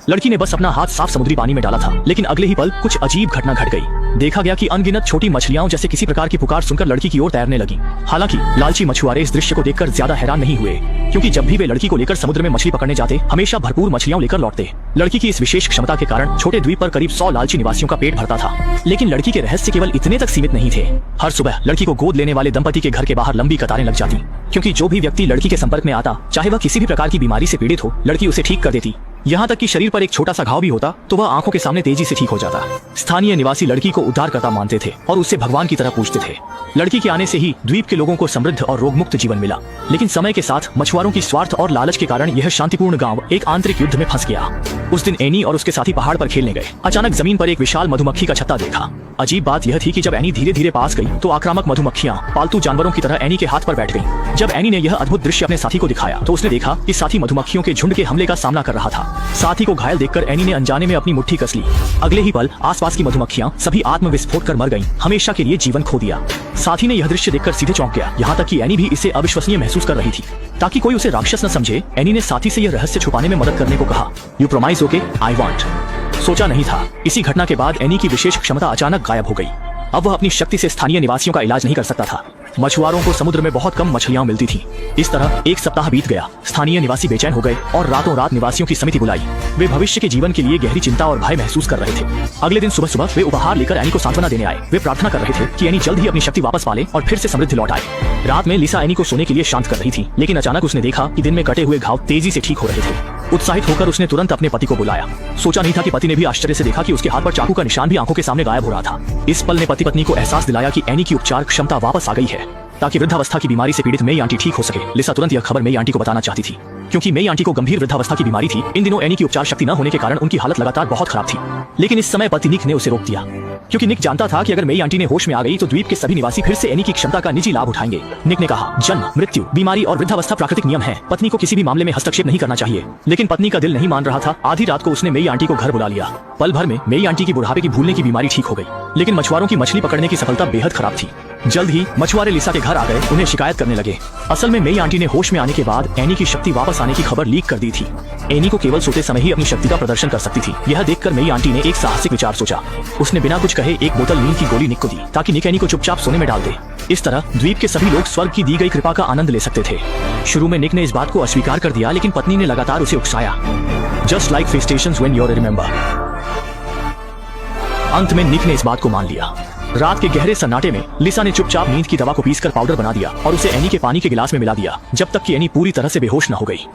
लड़की ने बस अपना हाथ साफ समुद्री पानी में डाला था, लेकिन अगले ही पल कुछ अजीब घटना घट गई। देखा गया कि अनगिनत छोटी मछलियां जैसे किसी प्रकार की पुकार सुनकर लड़की की ओर तैरने लगी। हालांकि लालची मछुआरे इस दृश्य को देखकर ज्यादा हैरान नहीं हुए, क्योंकि जब भी वे लड़की को लेकर समुद्र में मछली पकड़ने जाते हमेशा भरपूर मछलियां लेकर लौटते। लड़की की इस विशेष क्षमता के कारण छोटे द्वीप पर करीब 100 लालची निवासियों का पेट भरता था। लेकिन लड़की के रहस्य केवल इतने तक सीमित नहीं थे। हर सुबह लड़की को गोद लेने वाले दंपति के घर के बाहर लंबी कतारें लग जाती, क्योंकि जो भी व्यक्ति लड़की के संपर्क में आता, चाहे वह किसी भी प्रकार की बीमारी से पीड़ित हो, लड़की उसे ठीक कर देती। यहाँ तक कि शरीर पर एक छोटा सा घाव भी होता तो वह आंखों के सामने तेजी से ठीक हो जाता। स्थानीय निवासी लड़की को उद्धारकर्ता मानते थे और उससे भगवान की तरह पूजते थे। लड़की के आने से ही द्वीप के लोगों को समृद्ध और रोगमुक्त जीवन मिला। लेकिन समय के साथ मछुआरों की स्वार्थ और लालच के कारण यह शांतिपूर्ण गांव एक आंतरिक युद्ध में फंस गया। उस दिन एनी और उसके साथी पहाड़ पर खेलने गए। अचानक जमीन पर एक विशाल मधुमक्खी का छत्ता देखा। अजीब बात यह थी कि जब एनी धीरे धीरे पास गई तो आक्रामक मधुमक्खियां पालतू जानवरों की तरह एनी के हाथ पर बैठ गईं। जब एनी ने यह अद्भुत दृश्य अपने साथी को दिखाया तो उसने देखा कि साथी मधुमक्खियों के झुंड के हमले का सामना कर रहा था। साथी को घायल देखकर एनी ने अनजाने में अपनी मुट्ठी कस ली। अगले ही पल आसपास की मधुमक्खियां सभी आत्मविस्फोट कर मर गईं, हमेशा के लिए जीवन खो दिया। साथी ने यह दृश्य देखकर सीधे चौंक गया। यहाँ तक कि एनी भी इसे अविश्वसनीय महसूस कर रही थी। ताकि कोई उसे राक्षस न समझे, एनी ने साथी से यह रहस्य छुपाने में मदद करने को कहा। You promise okay, I want. सोचा नहीं था, इसी घटना के बाद एनी की विशेष क्षमता अचानक गायब हो गई। अब वह अपनी शक्ति से स्थानीय निवासियों का इलाज नहीं कर सकता था। मछुआरों को समुद्र में बहुत कम मछलियां मिलती थीं। इस तरह एक सप्ताह बीत गया। स्थानीय निवासी बेचैन हो गए और रातों रात निवासियों की समिति बुलाई। वे भविष्य के जीवन के लिए गहरी चिंता और भय महसूस कर रहे थे। अगले दिन सुबह सुबह वे उपहार लेकर एनी को सांत्वना देने आए। वे प्रार्थना कर रहे थे कि एनी जल्द ही अपनी शक्ति वापस पाले और फिर से समृद्ध लौट आए। रात में लिसा एनी को सोने के लिए शांत कर रही थी, लेकिन अचानक उसने देखा कि दिन में कटे हुए घाव तेजी से ठीक हो रहे थे। उत्साहित होकर उसने तुरंत अपने पति को बुलाया। सोचा नहीं था कि पति ने भी आश्चर्य से देखा कि उसके हाथ पर चाकू का निशान भी आंखों के सामने गायब हो रहा था। इस पल ने पति पत्नी को एहसास दिलाया कि एनी की उपचार क्षमता वापस आ गई है, ताकि वृद्धावस्था की बीमारी से पीड़ित मेई आंटी ठीक हो सके। लिसा तुरंत यह खबर मेई आंटी को बताना चाहती थी, क्योंकि मेई आंटी को गंभीर वृद्धावस्था की बीमारी थी। इन दिनों एनी की उपचार शक्ति न होने के कारण उनकी हालत लगातार बहुत खराब थी। लेकिन इस समय पति निक ने उसे रोक दिया, क्योंकि निक जानता था कि अगर मेई आंटी ने होश में आ गई तो द्वीप के सभी निवासी फिर से एनी की क्षमता का निजी लाभ उठाएंगे। निक ने कहा, जन्म, मृत्यु, बीमारी और वृद्धावस्था प्राकृतिक नियम है। पत्नी को किसी भी मामले में हस्तक्षेप नहीं करना चाहिए। लेकिन पत्नी का दिल नहीं मान रहा था। आधी रात को उसने मेई आंटी को घर बुला लिया। पल भर में मेई आंटी की बुढ़ापे की भूलने की बीमारी ठीक हो गई। लेकिन मछुआरों की मछली पकड़ने की सफलता बेहद खराब थी। जल्द ही मछुआरे लिसा के घर आ गए, उन्हें शिकायत करने लगे। असल में मेई आंटी ने होश में आने के बाद एनी की शक्ति वापस आने की खबर लीक कर दी थी। एनी को केवल सोते समय ही अपनी शक्ति का प्रदर्शन कर सकती थी। यह देखकर मेई आंटी ने एक साहसिक विचार सोचा। उसने बिना कुछ कहे एक बोतल नींद की गोली निक को दी, ताकि निक एनी को चुपचाप सोने में डाल दे। इस तरह द्वीप के सभी लोग स्वर्ग की दी गई कृपा का आनंद ले सकते थे। शुरू में निक ने इस बात को अस्वीकार कर दिया, लेकिन पत्नी ने लगातार उसे उकसाया। जस्ट लाइक फेस्टेशंस व्हेन यू रिमेंबर। अंत में निक ने इस बात को मान लिया। रात के गहरे सन्नाटे में लिसा ने चुपचाप नींद की दवा को पीसकर पाउडर बना दिया और उसे एनी के पानी के गिलास में मिला दिया, जब तक कि एनी पूरी तरह से बेहोश न हो गई।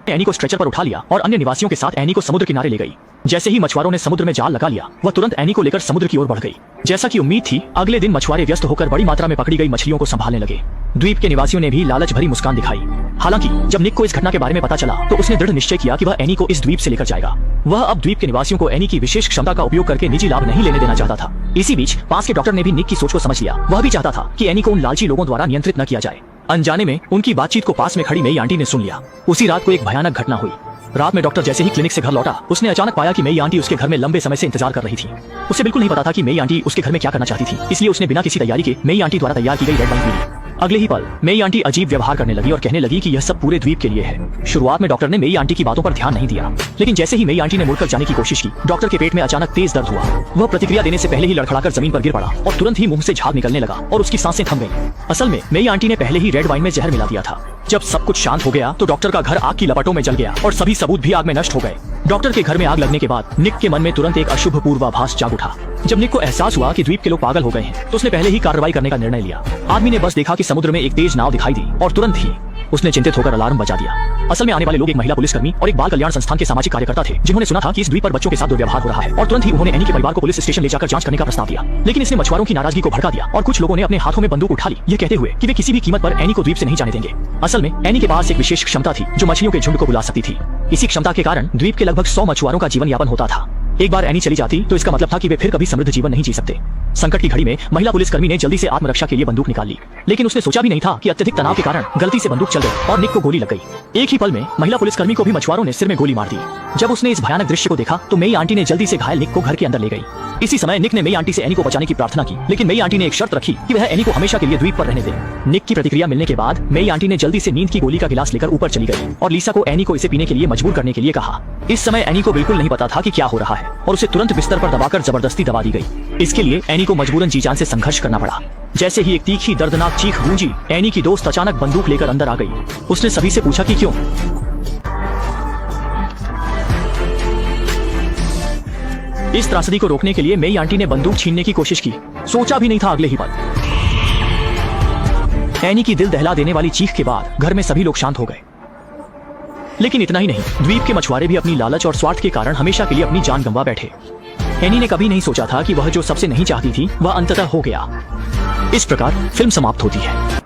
एनी को स्ट्रेचर पर उठा लिया और अन्य निवासियों के साथ एनी को समुद्र किनारे ले गई। जैसे ही मछुआरों ने समुद्र में जाल लगा लिया, वह तुरंत एनी को लेकर समुद्र की ओर बढ़ गई। जैसा कि उम्मीद थी, अगले दिन मछुआरे व्यस्त होकर बड़ी मात्रा में पकड़ी गई मछलियों को संभालने लगे। द्वीप के निवासियों ने भी लालच भरी मुस्कान दिखाई। हालांकि जब निक को इस घटना के बारे में पता चला तो उसने दृढ़ निश्चय किया कि वह एनी को इस द्वीप से लेकर जाएगा। वह अब द्वीप के निवासियों को एनी की विशेष क्षमता का उपयोग करके निजी लाभ नहीं लेने देना चाहता था। इसी बीच पास के डॉक्टर ने भी निक की सोच को समझ लिया। वह भी चाहता था कि एनी को उन लालची लोगों द्वारा नियंत्रित न किया जाए। अनजाने में उनकी बातचीत को पास में खड़ी मेई आंटी ने सुन लिया। उसी रात को एक भयानक घटना हुई। रात में डॉक्टर जैसे ही क्लिनिक से घर लौटा, उसने अचानक पाया कि मेई आंटी उसके घर में लंबे समय से इंतजार कर रही थी। उसे बिल्कुल नहीं पता था कि मेई आंटी उसके घर में क्या करना चाहती थी, इसलिए उसने बिना किसी तैयारी के मेई आंटी द्वारा तैयार की गई रेड वाइन पी ली। अगले ही पल मेई आंटी अजीब व्यवहार करने लगी और कहने लगी कि यह सब पूरे द्वीप के लिए है। शुरुआत में डॉक्टर ने मेई आंटी की बातों पर ध्यान नहीं दिया, लेकिन जैसे ही मेई आंटी ने मुड़कर जाने की कोशिश की, डॉक्टर के पेट में अचानक तेज दर्द हुआ। वह प्रतिक्रिया देने से पहले ही लड़खड़ाकर जमीन पर गिर पड़ा और तुरंत ही मुंह से झाग निकलने लगा और उसकी सांसें थम गईं। असल में मेई आंटी ने पहले ही रेड वाइन में जहर मिला दिया था। जब सब कुछ शांत हो गया तो डॉक्टर का घर आग की लपटों में जल गया और सभी सबूत भी आग में नष्ट हो गए। डॉक्टर के घर में आग लगने के बाद निक के मन में तुरंत एक अशुभ पूर्वाभास जाग उठा। जब निक को एहसास हुआ कि द्वीप के लोग पागल हो गए हैं, तो उसने पहले ही कार्रवाई करने का निर्णय लिया। आदमी ने बस देखा कि समुद्र में एक तेज नाव दिखाई दी और तुरंत ही उसने चिंतित होकर अलार्म बजा दिया। असल में आने वाले लोग एक महिला पुलिसकर्मी और एक बाल कल्याण संस्थान के सामाजिक कार्यकर्ता थे, जिन्होंने सुना था कि इस द्वीप पर बच्चों के साथ दुर्व्यवहार हो रहा है, और तुरंत ही उन्होंने एनी के परिवार को पुलिस स्टेशन ले जाकर जांच करने का प्रस्ताव दिया। लेकिन इसने मछुआरों की नाराजगी को भड़का दिया और कुछ लोगों ने अपने हाथों में बंदूक उठा ली, ये कहते हुए कि वे किसी भी कीमत पर एनी को द्वीप से नहीं जाने देंगे। असल में एनी के पास एक विशेष क्षमता थी जो मछलियों के झुंड को बुला सकती थी। इसी क्षमता के कारण द्वीप के लगभग 100 मछुआरों का जीवन यापन होता था। एक बार एनी चली जाती तो इसका मतलब था कि वे फिर कभी समृद्ध जीवन नहीं जी सकते। संकट की घड़ी में महिला पुलिसकर्मी ने जल्दी से आत्मरक्षा के लिए बंदूक निकाल ली, लेकिन उसने सोचा भी नहीं था कि अत्यधिक तनाव के कारण गलती से बंदूक चल गई और निक को गोली लग गई। एक ही पल में महिला पुलिसकर्मी को भी मछुआरों ने सिर में गोली मार दी। जब उसने इस भयानक दृश्य को देखा तो मेई आंटी ने जल्दी से घायल निक को घर के अंदर ले गई। इसी समय निक ने मेई आंटी से एनी को बचाने की प्रार्थना की, लेकिन मेई आंटी ने एक शर्त रखी कि वह एनी को हमेशा के लिए द्वीप पर रहने दे। निक की प्रतिक्रिया मिलने के बाद मेई आंटी ने जल्दी से नींद की गोली का गिलास लेकर ऊपर चली गई और लीसा को एनी को इसे पीने के लिए मजबूर करने के लिए कहा। इस समय एनी को बिल्कुल नहीं पता था कि क्या हो रहा है और उसे तुरंत बिस्तर पर दबाकर जबरदस्ती दबा दी गई। इसके लिए एनी को मजबूरन जी जान से संघर्ष करना पड़ा। जैसे ही एक तीखी दर्दनाक चीख गूंजी, एनी की दोस्त अचानक बंदूक लेकर अंदर आ गई। उसने सभी से पूछा कि क्यों। इस त्रासदी को रोकने के लिए मेई आंटी ने बंदूक छीनने की कोशिश की। सोचा भी नहीं था अगले ही पल एनी की दिल दहला देने वाली चीख के बाद घर में सभी लोग शांत हो गए। लेकिन इतना ही नहीं, द्वीप के मछुआरे भी अपनी लालच और स्वार्थ के कारण हमेशा के लिए अपनी जान गंवा बैठे। एनी ने कभी नहीं सोचा था कि वह जो सबसे नहीं चाहती थी वह अंततः हो गया। इस प्रकार फिल्म समाप्त होती है।